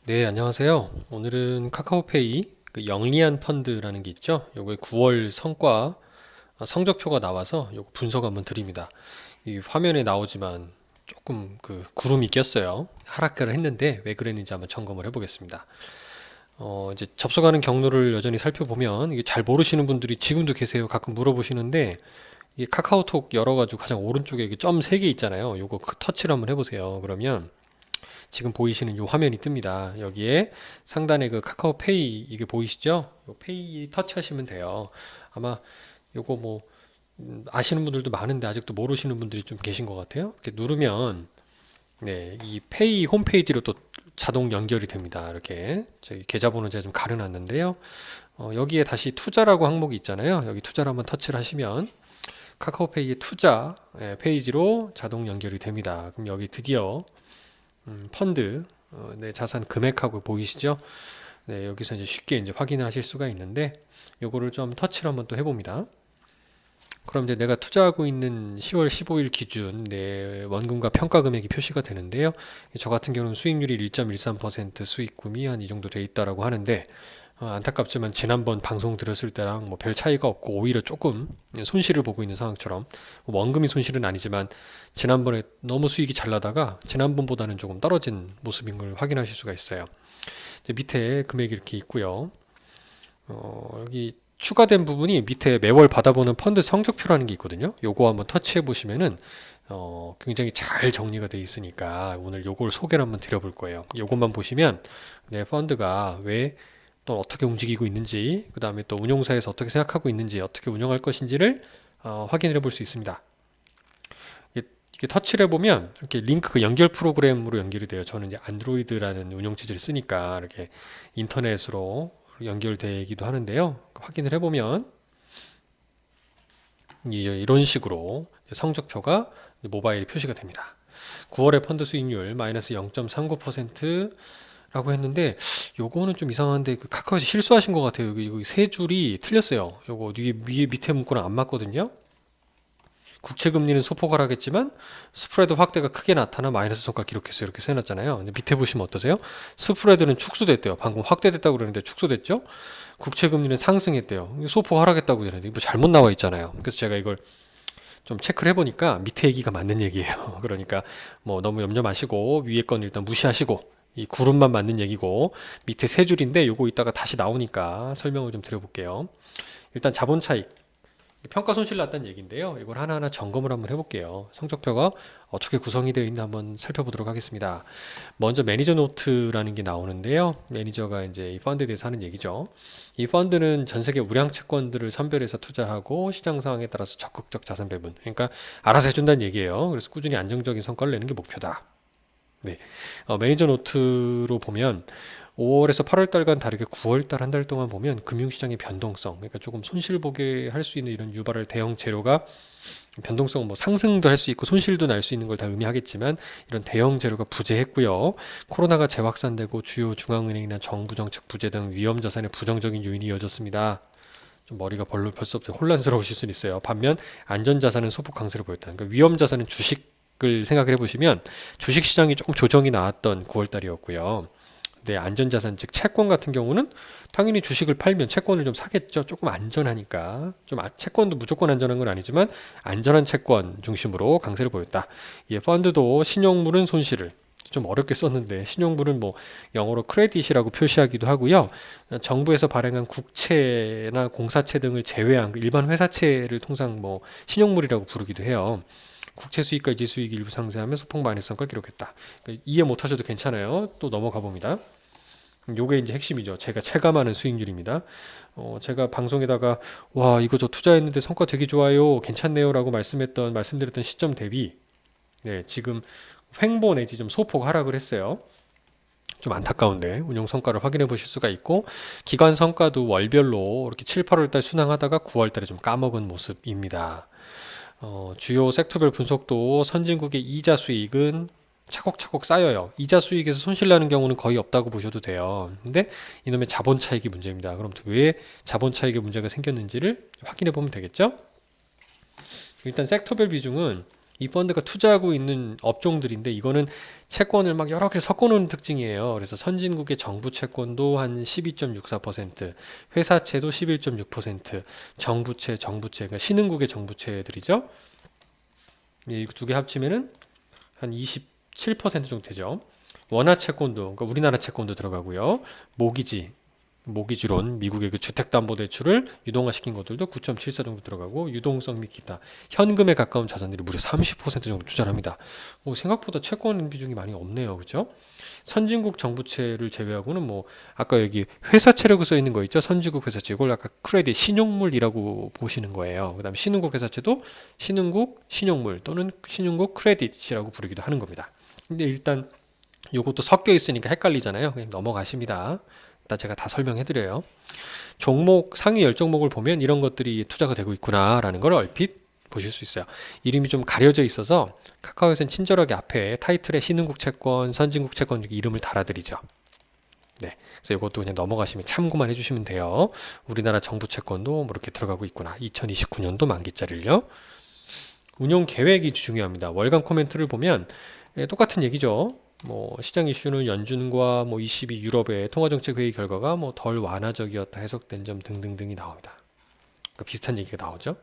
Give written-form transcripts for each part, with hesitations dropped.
네, 안녕하세요. 오늘은 카카오페이 그 영리한 펀드라는 게 있죠. 요거의 9월 성과 성적표가 나와서 요거 분석 한번 드립니다. 이 화면에 나오지만 조금 그 구름이 꼈어요. 하락을 했는데 왜 그랬는지 한번 점검을 해보겠습니다. 이제 접속하는 경로를 여전히 살펴보면 이게 잘 모르시는 분들이 지금도 계세요. 가끔 물어보시는데 이게 카카오톡 열어가지고 가장 오른쪽에 이게 점 3개 있잖아요. 요거 터치를 한번 해보세요. 그러면 지금 보이시는 이 화면이 뜹니다. 여기에 상단에 그 카카오페이 이게 보이시죠? 요 페이 터치하시면 돼요. 아마 요거 뭐 아시는 분들도 많은데 아직도 모르시는 분들이 좀 계신 것 같아요. 이렇게 누르면 네, 이 페이 홈페이지로 또 자동 연결이 됩니다. 이렇게 저기 계좌번호 제가 좀 가려놨는데요. 여기에 다시 투자라고 항목이 있잖아요. 여기 투자를 한번 터치를 하시면 카카오페이의 투자 페이지로 자동 연결이 됩니다. 그럼 여기 드디어 펀드 내 자산 금액하고 보이시죠? 네, 여기서 이제 쉽게 이제 확인을 하실 수가 있는데 요거를 좀 터치를 한번 또 해봅니다. 그럼 이제 내가 투자하고 있는 10월 15일 기준 내 원금과 평가 금액이 표시가 되는데요. 저 같은 경우는 수익률이 1.13% 수익금이 한 이 정도 돼 있다라고 하는데 안타깝지만 지난번 방송 들었을 때랑 뭐 별 차이가 없고 오히려 조금 손실을 보고 있는 상황처럼 원금이 손실은 아니지만 지난번에 너무 수익이 잘 나다가 지난번보다는 조금 떨어진 모습인 걸 확인하실 수가 있어요. 이제 밑에 금액이 이렇게 있고요. 여기 추가된 부분이 밑에 매월 받아보는 펀드 성적표라는 게 있거든요. 요거 한번 터치해 보시면은 굉장히 잘 정리가 돼 있으니까 오늘 요걸 소개를 한번 드려볼 거예요. 요것만 보시면 내 펀드가 왜 또 어떻게 움직이고 있는지, 그 다음에 또 운용사에서 어떻게 생각하고 있는지, 어떻게 운영할 것인지를 확인해 볼 수 있습니다. 이게 터치를 해보면 이렇게 링크 그 연결 프로그램으로 연결이 돼요. 저는 이제 안드로이드라는 운영체제를 쓰니까 이렇게 인터넷으로 연결되기도 하는데요. 확인을 해보면 이런 식으로 성적표가 모바일에 표시가 됩니다. 9월의 펀드 수익률 마이너스 0.39%라고 했는데 요거는 좀 이상한데 그 카카오에서 실수하신 것 같아요. 여기 세 줄이 틀렸어요. 요거 위에 밑에 문구랑 안 맞거든요. 국채 금리는 소폭 하락했지만 스프레드 확대가 크게 나타나 마이너스 성과 기록했어요. 이렇게 써놨잖아요. 근데 밑에 보시면 어떠세요? 스프레드는 축소됐대요. 방금 확대됐다고 그러는데 축소됐죠? 국채 금리는 상승했대요. 소폭 하락했다고 그러는데 이거 잘못 나와 있잖아요. 그래서 제가 이걸 좀 체크를 해보니까 밑에 얘기가 맞는 얘기예요. 그러니까 뭐 너무 염려 마시고 위에 건 일단 무시하시고 이 구름만 맞는 얘기고 밑에 세 줄인데 요거 이따가 다시 나오니까 설명을 좀 드려볼게요. 일단 자본 차익 평가 손실 났다는 얘기인데요. 이걸 하나하나 점검을 한번 해볼게요. 성적표가 어떻게 구성이 되어 있나 한번 살펴보도록 하겠습니다. 먼저 매니저 노트라는 게 나오는데요. 매니저가 이제 이 펀드에 대해서 하는 얘기죠. 이 펀드는 전 세계 우량 채권들을 선별해서 투자하고 시장 상황에 따라서 적극적 자산 배분. 그러니까 알아서 해준다는 얘기예요. 그래서 꾸준히 안정적인 성과를 내는 게 목표다. 네. 매니저 노트로 보면 5월에서 8월 달간 다르게 9월 달 한 달 동안 보면 금융시장의 변동성, 그러니까 조금 손실 보게 할 수 있는 이런 유발할 대형 재료가 변동성은 뭐 상승도 할 수 있고 손실도 날 수 있는 걸 다 의미하겠지만 이런 대형 재료가 부재했고요. 코로나가 재확산되고 주요 중앙은행이나 정부 정책 부재 등 위험 자산의 부정적인 요인이 이어졌습니다. 좀 머리가 벌써부터 혼란스러우실 수 있어요. 반면 안전 자산은 소폭 강세를 보였다. 그러니까 위험 자산은 주식을 생각을 해보시면 주식 시장이 조금 조정이 나왔던 9월 달이었고요. 네, 안전자산 즉 채권 같은 경우는 당연히 주식을 팔면 채권을 좀 사겠죠. 조금 안전하니까. 좀 채권도 무조건 안전한 건 아니지만 안전한 채권 중심으로 강세를 보였다. 예, 펀드도 신용물은 손실을 좀 어렵게 썼는데 신용물은 뭐 영어로 크레딧이라고 표시하기도 하고요. 정부에서 발행한 국채나 공사채 등을 제외한 그 일반 회사채를 통상 뭐 신용물이라고 부르기도 해요. 국채 수익과 이지 수익이 일부 상쇄하며 소폭 마이너스 성과를 기록했다. 그러니까 이해 못하셔도 괜찮아요. 또 넘어가 봅니다. 요게 이제 핵심이죠. 제가 체감하는 수익률입니다. 제가 방송에다가 와 이거 저 투자했는데 성과 되게 좋아요, 괜찮네요라고 말씀드렸던 시점 대비 네 지금 횡보 내지 좀 소폭 하락을 했어요. 좀 안타까운데 운용 성과를 확인해 보실 수가 있고 기관 성과도 월별로 이렇게 7, 8월 달 순항하다가 9월 달에 좀 까먹은 모습입니다. 주요 섹터별 분석도 선진국의 이자 수익은 차곡차곡 쌓여요. 이자 수익에서 손실 나는 경우는 거의 없다고 보셔도 돼요. 근데 이놈의 자본 차익이 문제입니다. 그럼 왜 자본 차익에 문제가 생겼는지를 확인해 보면 되겠죠? 일단 섹터별 비중은 이 펀드가 투자하고 있는 업종들인데 이거는 채권을 막 여러 개 섞어놓은 특징이에요. 그래서 선진국의 정부 채권도 한 12.64%, 회사채도 11.6%, 정부채, 그러니까 신흥국의 정부채들이죠. 이 두 개 합치면은 한 27% 정도 되죠. 원화 채권도, 그러니까 우리나라 채권도 들어가고요. 모기지론, 미국의 그 주택담보대출을 유동화시킨 것들도 9.74 정도 들어가고, 유동성 및 기타, 현금에 가까운 자산들이 무려 30% 정도 투자를 합니다. 생각보다 채권 비중이 많이 없네요. 그죠? 선진국 정부채를 제외하고는 아까 여기 회사채라고 써 있는 거 있죠? 선진국 회사채. 이걸 아까 크레딧, 신용물이라고 보시는 거예요. 그 다음에 신흥국 회사채도 신흥국 신용물 또는 신흥국 크레딧이라고 부르기도 하는 겁니다. 근데 일단 요것도 섞여 있으니까 헷갈리잖아요. 그냥 넘어가십니다. 일단 제가 다 설명해 드려요. 종목 상위 10종목을 보면 이런 것들이 투자가 되고 있구나라는 걸 얼핏 보실 수 있어요. 이름이 좀 가려져 있어서 카카오에서는 친절하게 앞에 타이틀에 신흥국 채권, 선진국 채권 이름을 달아드리죠. 네, 그래서 이것도 그냥 넘어가시면 참고만 해주시면 돼요. 우리나라 정부 채권도 이렇게 들어가고 있구나. 2029년도 만기짜리를요. 운용 계획이 중요합니다. 월간 코멘트를 보면 똑같은 얘기죠. 시장 이슈는 연준과 22 유럽의 통화정책 회의 결과가 덜 완화적이었다 해석된 점 등등등이 나옵니다. 그러니까 비슷한 얘기가 나오죠.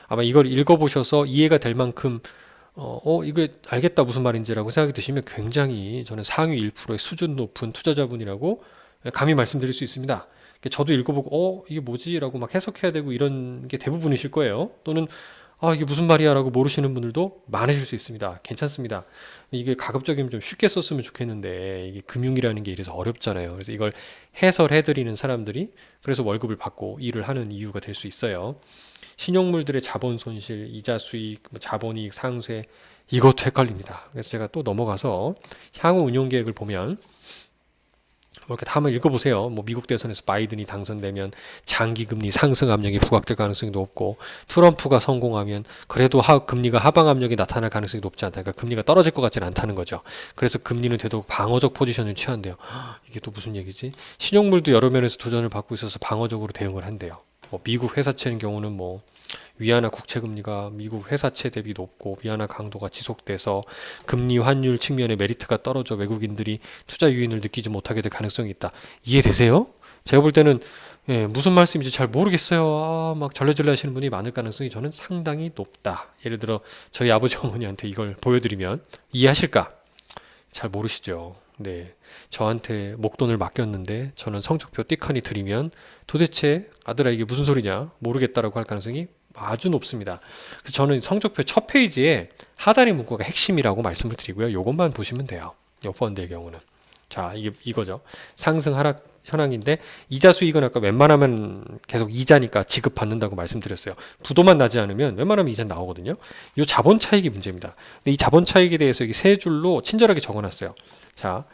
아마 이걸 읽어보셔서 이해가 될 만큼 이거 알겠다 무슨 말인지라고 생각이 드시면 굉장히 저는 상위 1%의 수준 높은 투자자분이라고 감히 말씀드릴 수 있습니다. 저도 읽어보고 이게 뭐지? 라고 막 해석해야 되고 이런 게 대부분이실 거예요. 또는 이게 무슨 말이야? 라고 모르시는 분들도 많으실 수 있습니다. 괜찮습니다. 이게 가급적이면 좀 쉽게 썼으면 좋겠는데 이게 금융이라는 게 이래서 어렵잖아요. 그래서 이걸 해설해드리는 사람들이 그래서 월급을 받고 일을 하는 이유가 될 수 있어요. 신용물들의 자본 손실, 이자 수익, 자본이익 상쇄 이것도 헷갈립니다. 그래서 제가 또 넘어가서 향후 운용 계획을 보면 이렇게 다 한번 읽어보세요. 미국 대선에서 바이든이 당선되면 장기 금리 상승 압력이 부각될 가능성이 높고, 트럼프가 성공하면 그래도 금리가 하방 압력이 나타날 가능성이 높지 않다. 그러니까 금리가 떨어질 것 같지는 않다는 거죠. 그래서 금리는 되도록 방어적 포지션을 취한대요. 이게 또 무슨 얘기지? 신용물도 여러 면에서 도전을 받고 있어서 방어적으로 대응을 한대요. 미국 회사채의 경우는 위안화 국채 금리가 미국 회사채 대비 높고 위안화 강도가 지속돼서 금리 환율 측면의 메리트가 떨어져 외국인들이 투자 유인을 느끼지 못하게 될 가능성이 있다. 이해되세요? 제가 볼 때는 무슨 말씀인지 잘 모르겠어요. 막 절레절레 하시는 분이 많을 가능성이 저는 상당히 높다. 예를 들어 저희 아버지 어머니한테 이걸 보여드리면 이해하실까? 잘 모르시죠. 네, 저한테 목돈을 맡겼는데 저는 성적표 띡하니 드리면 도대체 아들아 이게 무슨 소리냐 모르겠다라고 할 가능성이 아주 높습니다. 그래서 저는 성적표 첫 페이지에 하단의 문구가 핵심이라고 말씀을 드리고요. 이것만 보시면 돼요. 이 펀드의 경우는. 자, 이거죠. 상승 하락 현황인데 이자 수익은 아까 웬만하면 계속 이자니까 지급받는다고 말씀드렸어요. 부도만 나지 않으면 웬만하면 이자 나오거든요. 이 자본 차익이 문제입니다. 근데 이 자본 차익에 대해서 여기 세 줄로 친절하게 적어놨어요. 자,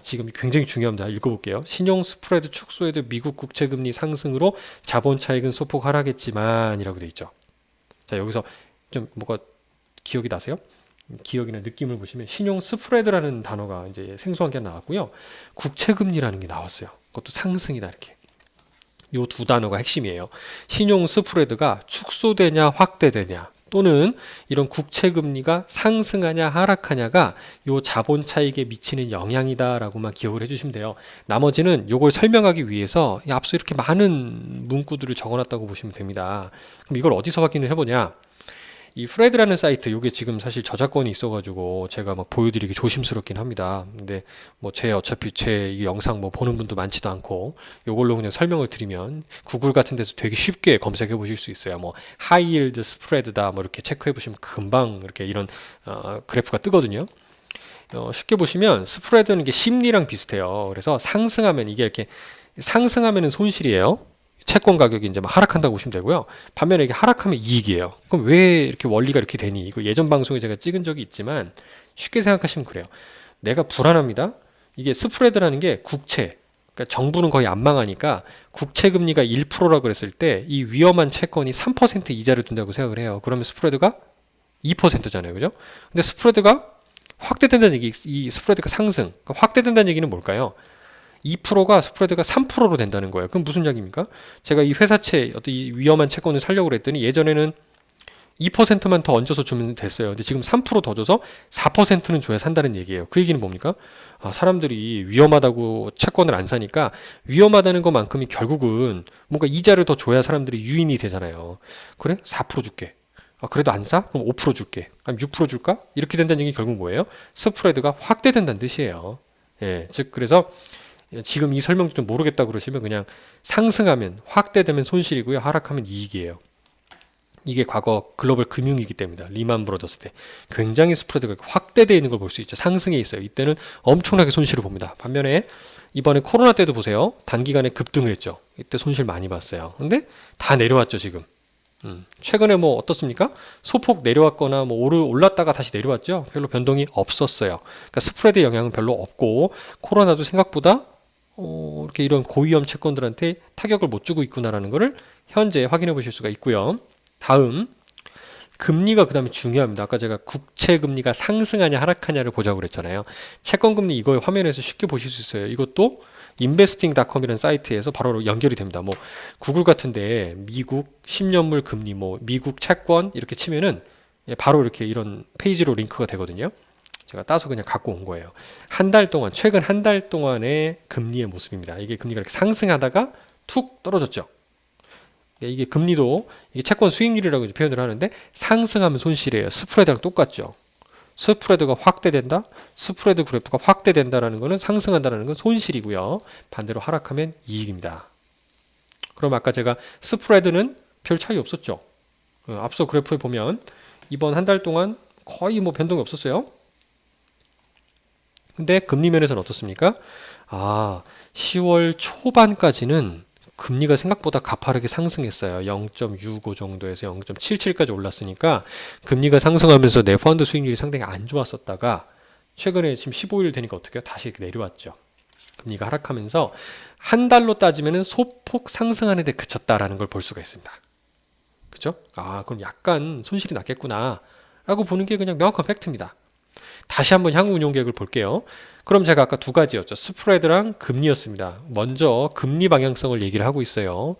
지금 굉장히 중요합니다. 읽어볼게요. 신용 스프레드 축소에도 미국 국채 금리 상승으로 자본 차익은 소폭 하락했지만 이라고 돼 있죠. 자, 여기서 좀 뭐가 기억이 나세요? 기억이나 느낌을 보시면 신용 스프레드라는 단어가 이제 생소한 게 나왔고요. 국채 금리라는 게 나왔어요. 그것도 상승이다 이렇게. 요 두 단어가 핵심이에요. 신용 스프레드가 축소되냐 확대되냐 또는 이런 국채 금리가 상승하냐 하락하냐가 요 자본 차익에 미치는 영향이다라고만 기억을 해주시면 돼요. 나머지는 요걸 설명하기 위해서 앞서 이렇게 많은 문구들을 적어놨다고 보시면 됩니다. 그럼 이걸 어디서 확인을 해보냐? 이 프레드라는 사이트, 요게 지금 사실 저작권이 있어가지고 제가 막 보여드리기 조심스럽긴 합니다. 근데 어차피 제 이 영상 보는 분도 많지도 않고 요걸로 그냥 설명을 드리면 구글 같은 데서 되게 쉽게 검색해 보실 수 있어요. 하이 일드 스프레드다 이렇게 체크해 보시면 금방 이렇게 이런 그래프가 뜨거든요. 쉽게 보시면 스프레드는 게 심리랑 비슷해요. 그래서 상승하면 이게 이렇게 상승하면은 손실이에요. 채권 가격이 이제 막 하락한다고 보시면 되고요. 반면에 이게 하락하면 이익이에요. 그럼 왜 이렇게 원리가 이렇게 되니? 이거 예전 방송에 제가 찍은 적이 있지만 쉽게 생각하시면 그래요. 내가 불안합니다. 이게 스프레드라는 게 국채, 그러니까 정부는 거의 안 망하니까 국채 금리가 1%라 그랬을 때 이 위험한 채권이 3% 이자를 둔다고 생각을 해요. 그러면 스프레드가 2%잖아요. 그죠? 근데 스프레드가 확대된다는 얘기, 이 스프레드가 상승, 그러니까 확대된다는 얘기는 뭘까요? 2%가 스프레드가 3%로 된다는 거예요. 그럼 무슨 이야기입니까? 제가 이 회사채, 어떤 이 위험한 채권을 살려고 그랬더니 예전에는 2%만 더 얹어서 주면 됐어요. 근데 지금 3%더 줘서 4%는 줘야 산다는 얘기예요. 그 얘기는 뭡니까? 사람들이 위험하다고 채권을 안 사니까 위험하다는 것만큼이 결국은 뭔가 이자를 더 줘야 사람들이 유인이 되잖아요. 그래? 4% 줄게. 그래도 안 사? 그럼 5% 줄게. 아니면 6% 줄까? 이렇게 된다는 얘기 결국 뭐예요? 스프레드가 확대된다는 뜻이에요. 예, 즉 그래서 지금 이 설명 좀 모르겠다 그러시면 그냥 상승하면 확대되면 손실이고요. 하락하면 이익이에요. 이게 과거 글로벌 금융위기 때입니다. 리만 브러더스 때 굉장히 스프레드가 확대되어 있는 걸 볼 수 있죠. 상승해 있어요. 이때는 엄청나게 손실을 봅니다. 반면에 이번에 코로나 때도 보세요. 단기간에 급등을 했죠. 이때 손실 많이 봤어요. 근데 다 내려왔죠, 지금. 최근에 뭐 어떻습니까? 소폭 내려왔거나 뭐 올랐다가 다시 내려왔죠. 별로 변동이 없었어요. 그러니까 스프레드 영향은 별로 없고 코로나도 생각보다 이렇게 이런 고위험 채권들한테 타격을 못 주고 있구나라는 것을 현재 확인해 보실 수가 있고요. 다음 금리가 그 다음에 중요합니다. 아까 제가 국채 금리가 상승하냐 하락하냐를 보자고 그랬잖아요. 채권 금리 이거 화면에서 쉽게 보실 수 있어요. 이것도 investing.com이라는 사이트에서 바로 연결이 됩니다. 뭐 구글 같은데 미국 10년물 금리, 뭐 미국 채권 이렇게 치면은 바로 이렇게 이런 페이지로 링크가 되거든요. 제가 따서 그냥 갖고 온 거예요. 한 달 동안, 최근 한 달 동안의 금리의 모습입니다. 이게 금리가 이렇게 상승하다가 툭 떨어졌죠. 이게 금리도 이게 채권 수익률이라고 표현을 하는데 상승하면 손실이에요. 스프레드랑 똑같죠. 스프레드가 확대된다. 스프레드 그래프가 확대된다라는 것은 상승한다라는 건 손실이고요. 반대로 하락하면 이익입니다. 그럼 아까 제가 스프레드는 별 차이 없었죠. 앞서 그래프에 보면 이번 한 달 동안 거의 뭐 변동이 없었어요. 근데 금리 면에서는 어떻습니까? 10월 초반까지는 금리가 생각보다 가파르게 상승했어요. 0.65 정도에서 0.77까지 올랐으니까 금리가 상승하면서 내 펀드 수익률이 상당히 안 좋았었다가 최근에 지금 15일 되니까 어떻게 해요? 다시 이렇게 내려왔죠. 금리가 하락하면서 한 달로 따지면 소폭 상승하는 데 그쳤다라는 걸 볼 수가 있습니다. 그죠? 그럼 약간 손실이 났겠구나 라고 보는 게 그냥 명확한 팩트입니다. 다시 한번 향후 운용 계획을 볼게요. 그럼 제가 아까 두 가지였죠. 스프레드랑 금리였습니다. 먼저 금리 방향성을 얘기를 하고 있어요.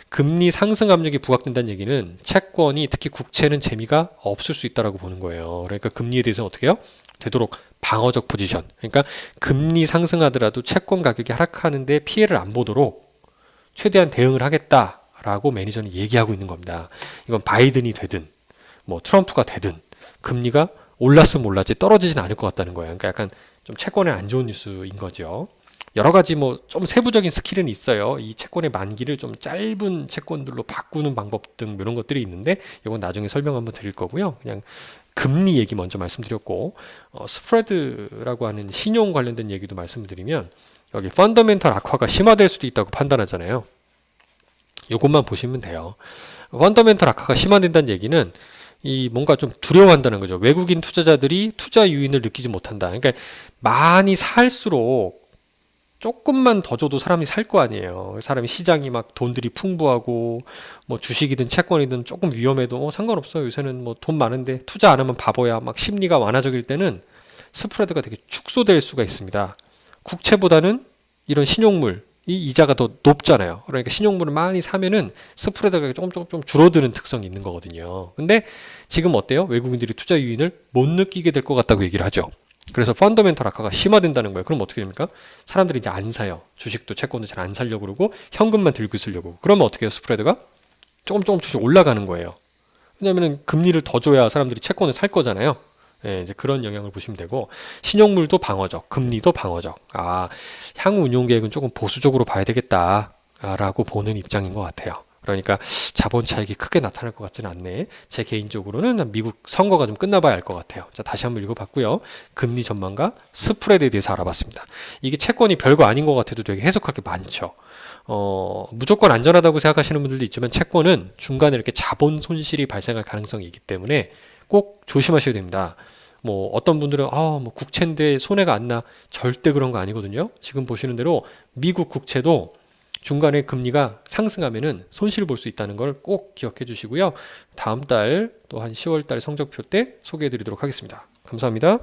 금리 상승 압력이 부각된다는 얘기는 채권이 특히 국채는 재미가 없을 수 있다고 보는 거예요. 그러니까 금리에 대해서는 어떻게 해요? 되도록 방어적 포지션. 그러니까 금리 상승하더라도 채권 가격이 하락하는데 피해를 안 보도록 최대한 대응을 하겠다라고 매니저는 얘기하고 있는 겁니다. 이건 바이든이 되든 뭐 트럼프가 되든 금리가 올랐으면 올랐지 떨어지진 않을 것 같다는 거예요. 그러니까 약간 좀 채권에 안 좋은 뉴스인 거죠. 여러 가지 뭐 좀 세부적인 스킬은 있어요. 이 채권의 만기를 좀 짧은 채권들로 바꾸는 방법 등 이런 것들이 있는데 이건 나중에 설명 한번 드릴 거고요. 그냥 금리 얘기 먼저 말씀드렸고 스프레드라고 하는 신용 관련된 얘기도 말씀드리면 여기 펀더멘털 악화가 심화될 수도 있다고 판단하잖아요. 이것만 보시면 돼요. 펀더멘털 악화가 심화된다는 얘기는 이 뭔가 좀 두려워한다는 거죠. 외국인 투자자들이 투자 유인을 느끼지 못한다. 그러니까 많이 살수록 조금만 더 줘도 사람이 살 거 아니에요. 사람이 시장이 막 돈들이 풍부하고 뭐 주식이든 채권이든 조금 위험해도 상관없어요. 요새는 뭐 돈 많은데 투자 안 하면 바보야. 막 심리가 완화적일 때는 스프레드가 되게 축소될 수가 있습니다. 국채보다는 이런 신용물 이 이자가 더 높잖아요. 그러니까 신용물을 많이 사면은 스프레드가 조금 줄어드는 특성이 있는 거거든요. 근데 지금 어때요? 외국인들이 투자 유인을 못 느끼게 될 것 같다고 얘기를 하죠. 그래서 펀더멘털 악화가 심화된다는 거예요. 그럼 어떻게 됩니까? 사람들이 이제 안 사요. 주식도 채권도 잘 안 사려고 그러고 현금만 들고 있으려고. 그러면 어떻게 해요? 스프레드가 조금씩 올라가는 거예요. 왜냐하면 금리를 더 줘야 사람들이 채권을 살 거잖아요. 이제 그런 영향을 보시면 되고 신용물도 방어적, 금리도 방어적. 향후 운용 계획은 조금 보수적으로 봐야 되겠다라고 보는 입장인 것 같아요. 그러니까 자본 차익이 크게 나타날 것 같지는 않네. 제 개인적으로는 미국 선거가 좀 끝나봐야 알 것 같아요. 자, 다시 한번 읽어봤고요. 금리 전망과 스프레드에 대해서 알아봤습니다. 이게 채권이 별거 아닌 것 같아도 되게 해석할 게 많죠. 무조건 안전하다고 생각하시는 분들도 있지만 채권은 중간에 이렇게 자본 손실이 발생할 가능성이 있기 때문에 꼭 조심하셔야 됩니다. 뭐 어떤 분들은 뭐 국채인데 손해가 안 나. 절대 그런 거 아니거든요. 지금 보시는 대로 미국 국채도 중간에 금리가 상승하면은 손실 볼 수 있다는 걸 꼭 기억해 주시고요. 다음 달 또 한 10월 달 성적표 때 소개해 드리도록 하겠습니다. 감사합니다.